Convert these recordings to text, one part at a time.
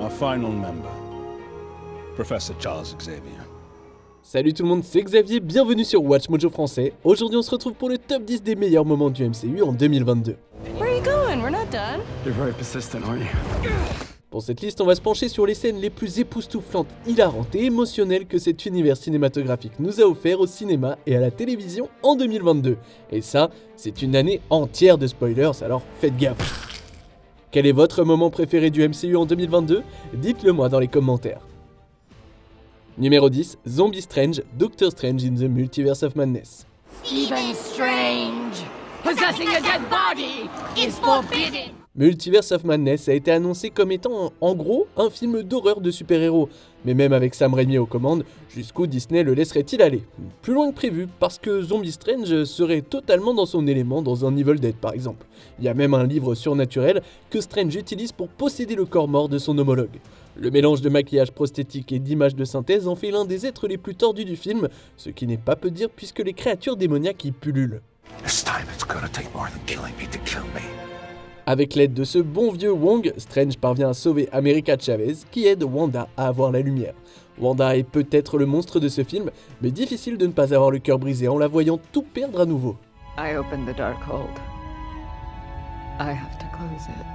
our final member, Professor Charles Xavier. Salut tout le monde, c'est Xavier, bienvenue sur Watch Mojo français. Aujourd'hui on se retrouve pour le top 10 des meilleurs moments du MCU en 2022. Where are you going? We're not done. You're very persistent, aren't you? Pour cette liste, on va se pencher sur les scènes les plus époustouflantes, hilarantes et émotionnelles que cet univers cinématographique nous a offert au cinéma et à la télévision en 2022. Et ça, c'est une année entière de spoilers, alors faites gaffe. Quel est votre moment préféré du MCU en 2022 ? Dites-le moi dans les commentaires. Numéro 10, Zombie Strange, Doctor Strange in the Multiverse of Madness. Stephen Strange! Possessing a dead body is forbidden! Multiverse of Madness a été annoncé comme étant, en gros, un film d'horreur de super-héros. Mais même avec Sam Raimi aux commandes, jusqu'où Disney le laisserait-il aller ? Plus loin que prévu, parce que Zombie Strange serait totalement dans son élément dans un Evil Dead par exemple. Il y a même un livre surnaturel que Strange utilise pour posséder le corps mort de son homologue. Le mélange de maquillage prosthétique et d'images de synthèse en fait l'un des êtres les plus tordus du film, ce qui n'est pas peu dire puisque les créatures démoniaques y pullulent. This time it's gonna take more than killing me to kill me. Avec l'aide de ce bon vieux Wong, Strange parvient à sauver America Chavez qui aide Wanda à avoir la lumière. Wanda est peut-être le monstre de ce film, mais difficile de ne pas avoir le cœur brisé en la voyant tout perdre à nouveau. I opened the Darkhold. I have to close it.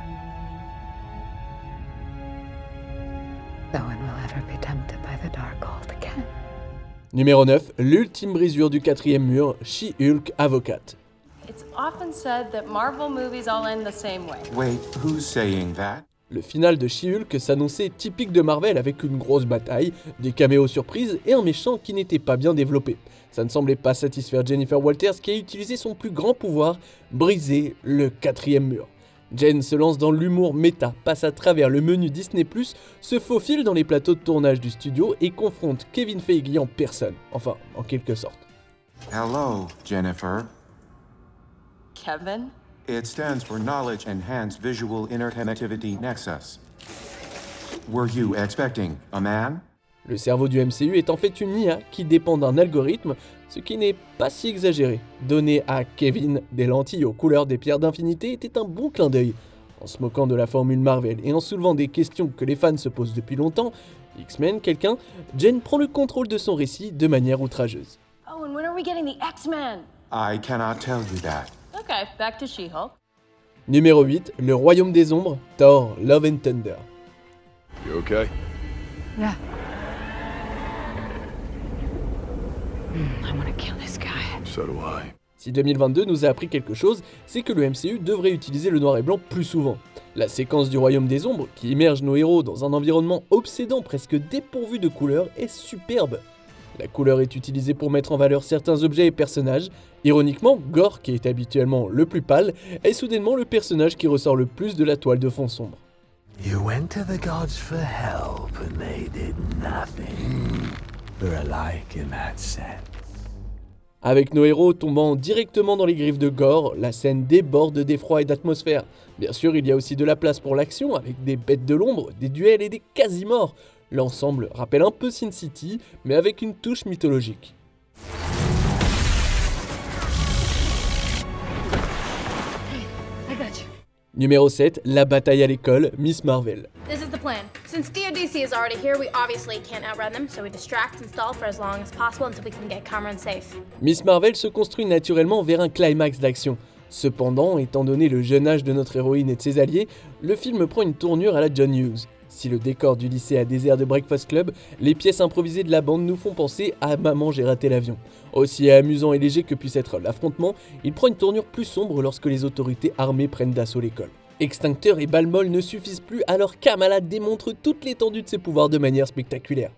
No one will ever be tempted by the Darkhold again. Numéro 9, l'ultime brisure du quatrième mur, She-Hulk avocate. It's often said that Marvel movies all end the same way. Wait, who's saying that? Le final de She-Hulk s'annonçait typique de Marvel avec une grosse bataille, des caméos surprises et un méchant qui n'était pas bien développé. Ça ne semblait pas satisfaire Jennifer Walters qui a utilisé son plus grand pouvoir, briser le quatrième mur. Jen se lance dans l'humour méta, passe à travers le menu Disney+, se faufile dans les plateaux de tournage du studio et confronte Kevin Feige en personne, enfin en quelque sorte. Hello, Jennifer. Kevin? It stands for Knowledge Enhanced Visual Interconnectivity Nexus. Were you expecting a man? Le cerveau du MCU est en fait une IA qui dépend d'un algorithme, ce qui n'est pas si exagéré. Donner à Kevin des lentilles aux couleurs des pierres d'infinité était un bon clin d'œil. En se moquant de la formule Marvel et en soulevant des questions que les fans se posent depuis longtemps, X-Men, quelqu'un, Jen prend le contrôle de son récit de manière outrageuse. Oh, and when are we getting the X-Men? I cannot tell you that. Okay, back to She-Hulk. Numéro 8, Le Royaume des Ombres, Thor, Love and Thunder. You okay? Yeah. I want to kill this guy. So do I. Si 2022 nous a appris quelque chose, c'est que le MCU devrait utiliser le noir et blanc plus souvent. La séquence du Royaume des Ombres, qui immerge nos héros dans un environnement obsédant presque dépourvu de couleurs, est superbe. La couleur est utilisée pour mettre en valeur certains objets et personnages. Ironiquement, Gore, qui est habituellement le plus pâle, est soudainement le personnage qui ressort le plus de la toile de fond sombre. You went to the gods for help and they did nothing. We're alike in that sense. Avec nos héros tombant directement dans les griffes de Gore, la scène déborde d'effroi et d'atmosphère. Bien sûr, il y a aussi de la place pour l'action, avec des bêtes de l'ombre, des duels et des quasi-morts. L'ensemble rappelle un peu Sin City, mais avec une touche mythologique. I got you. Numéro 7, la bataille à l'école, Miss Marvel. This is the plan. Since Theodisi is already here, we obviously can't outrun them, so we distract and stall for as long as possible until we can get Cameron safe. Miss Marvel se construit naturellement vers un climax d'action. Cependant, étant donné le jeune âge de notre héroïne et de ses alliés, le film prend une tournure à la John Hughes. Si le décor du lycée a des airs de Breakfast Club, les pièces improvisées de la bande nous font penser à Maman j'ai raté l'avion. Aussi amusant et léger que puisse être l'affrontement, il prend une tournure plus sombre lorsque les autorités armées prennent d'assaut l'école. Extincteurs et balles molles ne suffisent plus alors Kamala démontre toute l'étendue de ses pouvoirs de manière spectaculaire.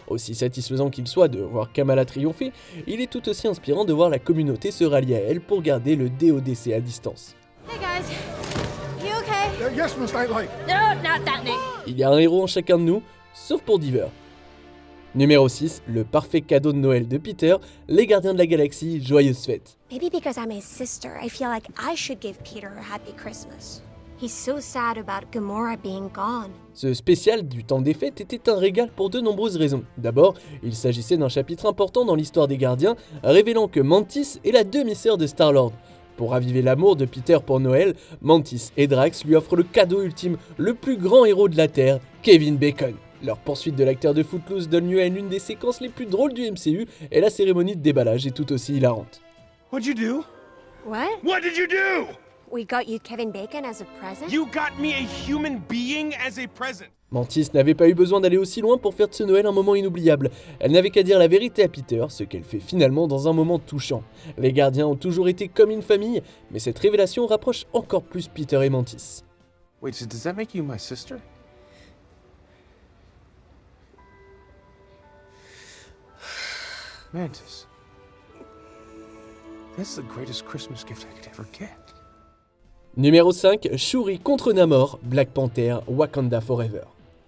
Aussi satisfaisant qu'il soit de voir Kamala triompher, il est tout aussi inspirant de voir la communauté se rallier à elle pour garder le DODC à distance. Hey guys, you okay? Yes, Miss Nightlight. No, not that name. Il y a un héros en chacun de nous, sauf pour Diver. Numéro 6, le parfait cadeau de Noël de Peter, les gardiens de la galaxie, joyeuses fêtes. Maybe because I'm his sister, I feel like I should give Peter a happy Christmas. He's so sad about Gamora being gone. Ce spécial du temps des fêtes était un régal pour de nombreuses raisons. D'abord, il s'agissait d'un chapitre important dans l'histoire des Gardiens, révélant que Mantis est la demi-sœur de Star-Lord. Pour raviver l'amour de Peter pour Noël, Mantis et Drax lui offrent le cadeau ultime, le plus grand héros de la Terre, Kevin Bacon. Leur poursuite de l'acteur de Footloose donne lieu à l'une des séquences les plus drôles du MCU et la cérémonie de déballage est tout aussi hilarante. What'd you do? What? What did you do? We got you Kevin Bacon as a present? You got me a human being as a present. Mantis n'avait pas eu besoin d'aller aussi loin pour faire de ce Noël un moment inoubliable. Elle n'avait qu'à dire la vérité à Peter, ce qu'elle fait finalement dans un moment touchant. Les Gardiens ont toujours été comme une famille, mais cette révélation rapproche encore plus Peter et Mantis. Wait, so does that make you my sister? Mantis. That's the greatest Christmas gift I could ever get. Numéro 5, Shuri contre Namor, Black Panther, Wakanda Forever.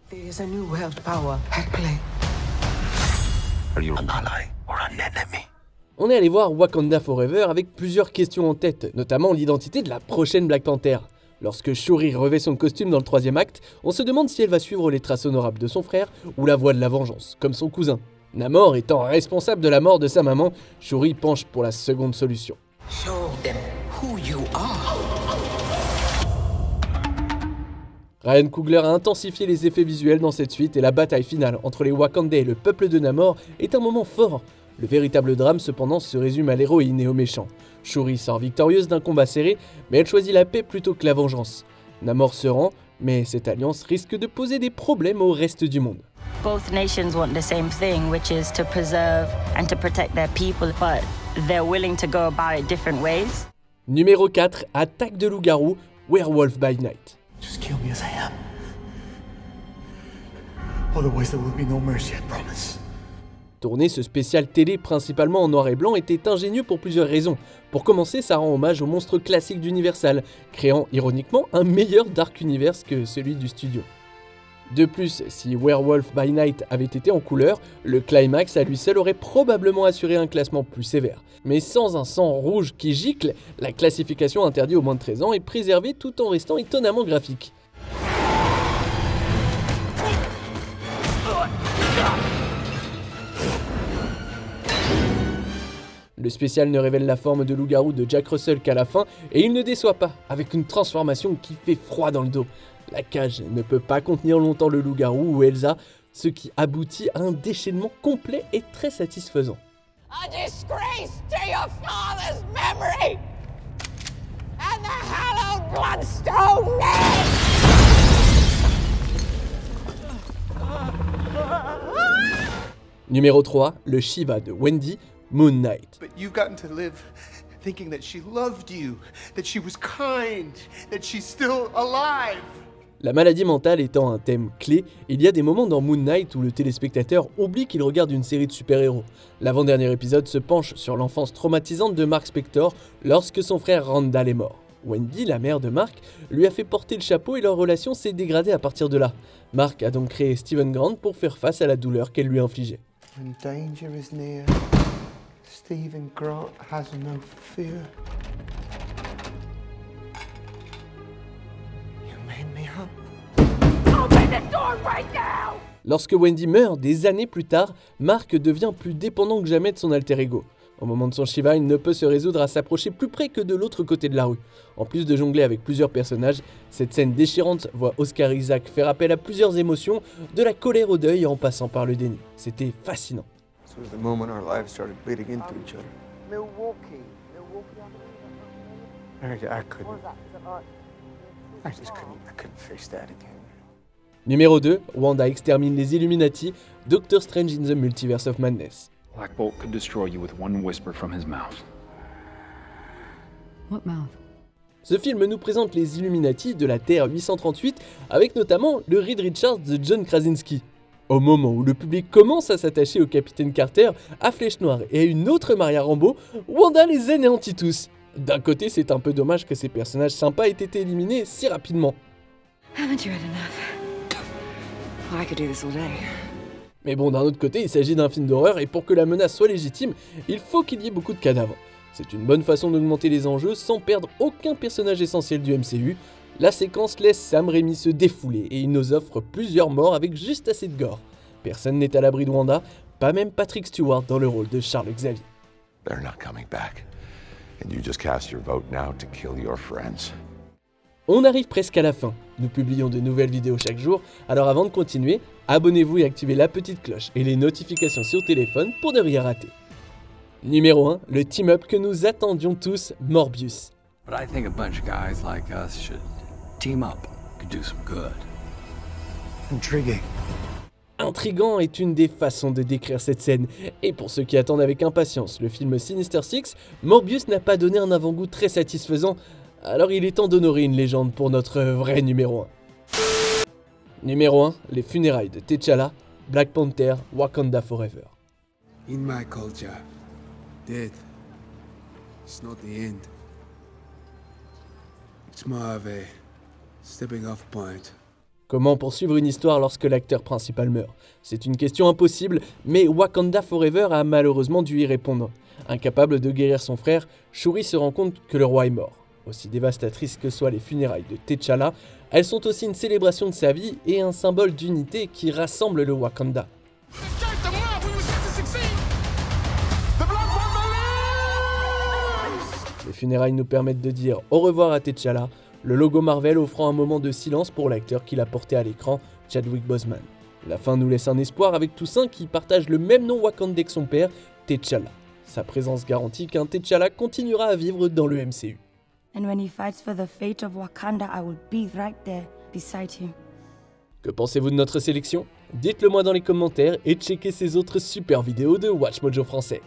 There is a new world power at play. Are you an ally or an enemy? On est allé voir Wakanda Forever avec plusieurs questions en tête, notamment l'identité de la prochaine Black Panther. Lorsque Shuri revêt son costume dans le 3e acte, on se demande si elle va suivre les traces honorables de son frère ou la voie de la vengeance, comme son cousin. Namor étant responsable de la mort de sa maman, Shuri penche pour la seconde solution. Show them who you are. Ryan Coogler a intensifié les effets visuels dans cette suite et la bataille finale entre les Wakandais et le peuple de Namor est un moment fort. Le véritable drame cependant se résume à l'héroïne et aux méchants. Shuri sort victorieuse d'un combat serré, mais elle choisit la paix plutôt que la vengeance. Namor se rend, mais cette alliance risque de poser des problèmes au reste du monde. Both nations want the same thing, which is to preserve and to protect their people, but they're willing to go about it different ways. Numéro 4, Attaque de loup-garou, Werewolf by Night. Just kill me as I am. Otherwise there will be no mercy, I promise. Tourner ce spécial télé principalement en noir et blanc était ingénieux pour plusieurs raisons. Pour commencer, ça rend hommage au monstre classique d'Universal, créant ironiquement un meilleur Dark Universe que celui du studio. De plus, si Werewolf by Night avait été en couleur, le climax à lui seul aurait probablement assuré un classement plus sévère. Mais sans un sang rouge qui gicle, la classification interdite aux moins de 13 ans est préservée tout en restant étonnamment graphique. Le spécial ne révèle la forme de loup-garou de Jack Russell qu'à la fin, et il ne déçoit pas, avec une transformation qui fait froid dans le dos. La cage ne peut pas contenir longtemps le loup-garou ou Elsa, ce qui aboutit à un déchaînement complet et très satisfaisant. A disgrace to your father's memory and the hallowed bloodstone name! Numéro 3, le Shiva de Wendy, Moon Knight. But you've gotten to live thinking that she loved you, that she was kind, that she's still alive. La maladie mentale étant un thème clé, il y a des moments dans Moon Knight où le téléspectateur oublie qu'il regarde une série de super-héros. L'avant-dernier épisode se penche sur l'enfance traumatisante de Mark Spector lorsque son frère Randall est mort. Wendy, la mère de Mark, lui a fait porter le chapeau et leur relation s'est dégradée à partir de là. Mark a donc créé Steven Grant pour faire face à la douleur qu'elle lui infligeait. When danger is near, Stephen Grant has no fear. Open the door right now! Lorsque Wendy meurt, des années plus tard, Mark devient plus dépendant que jamais de son alter ego. Au moment de son Shiva, il ne peut se résoudre à s'approcher plus près que de l'autre côté de la rue. En plus de jongler avec plusieurs personnages, cette scène déchirante voit Oscar Isaac faire appel à plusieurs émotions, de la colère au deuil en passant par le déni. C'était fascinant. This was the moment our lives started bleeding into each other. Milwaukee. I couldn't. I couldn't face that again. Numéro 2, Wanda extermine les Illuminati, Doctor Strange in the Multiverse of Madness. Black Bolt could destroy you with one whisper from his mouth. What mouth? Ce film nous présente les Illuminati de la Terre 838, avec notamment le Reed Richards de John Krasinski. Au moment où le public commence à s'attacher au Capitaine Carter, à Flèche Noire et à une autre Maria Rambeau, Wanda les anéantit tous. D'un côté, c'est un peu dommage que ces personnages sympas aient été éliminés si rapidement. Haven't you had enough? I could do this all day. Mais bon, d'un autre côté, il s'agit d'un film d'horreur et pour que la menace soit légitime, il faut qu'il y ait beaucoup de cadavres. C'est une bonne façon d'augmenter les enjeux sans perdre aucun personnage essentiel du MCU. La séquence laisse Sam Raimi se défouler et il nous offre plusieurs morts avec juste assez de gore. Personne n'est à l'abri de Wanda, pas même Patrick Stewart dans le rôle de Charles Xavier. They're not coming back. And you just cast your vote now to kill your friends. On arrive presque à la fin. Nous publions de nouvelles vidéos chaque jour, alors avant de continuer, abonnez-vous et activez la petite cloche et les notifications sur téléphone pour ne rien rater. Numéro 1, le team-up que nous attendions tous, Morbius. But I think a bunch of guys like us should team up, could do some good. Intriguing. Intriguant est une des façons de décrire cette scène, et pour ceux qui attendent avec impatience le film Sinister Six, Morbius n'a pas donné un avant-goût très satisfaisant, alors il est temps d'honorer une légende pour notre vrai numéro 1. Numéro 1, les funérailles de T'Challa, Black Panther, Wakanda Forever. In my culture, death is not the end. It's more of a stepping off point. Comment poursuivre une histoire lorsque l'acteur principal meurt? C'est une question impossible, mais Wakanda Forever a malheureusement dû y répondre. Incapable de guérir son frère, Shuri se rend compte que le roi est mort. Aussi dévastatrices que soient les funérailles de T'Challa, elles sont aussi une célébration de sa vie et un symbole d'unité qui rassemble le Wakanda. Les funérailles nous permettent de dire au revoir à T'Challa, le logo Marvel offrant un moment de silence pour l'acteur qui l'a porté à l'écran, Chadwick Boseman. La fin nous laisse un espoir avec Toussaint qui partage le même nom wakandais que son père, T'Challa. Sa présence garantit qu'un T'Challa continuera à vivre dans le MCU. And when he fights for the fate of Wakanda, I will be right there beside him. Que pensez-vous de notre sélection? Dites-le moi dans les commentaires et checkez ces autres super vidéos de Watch Mojo français.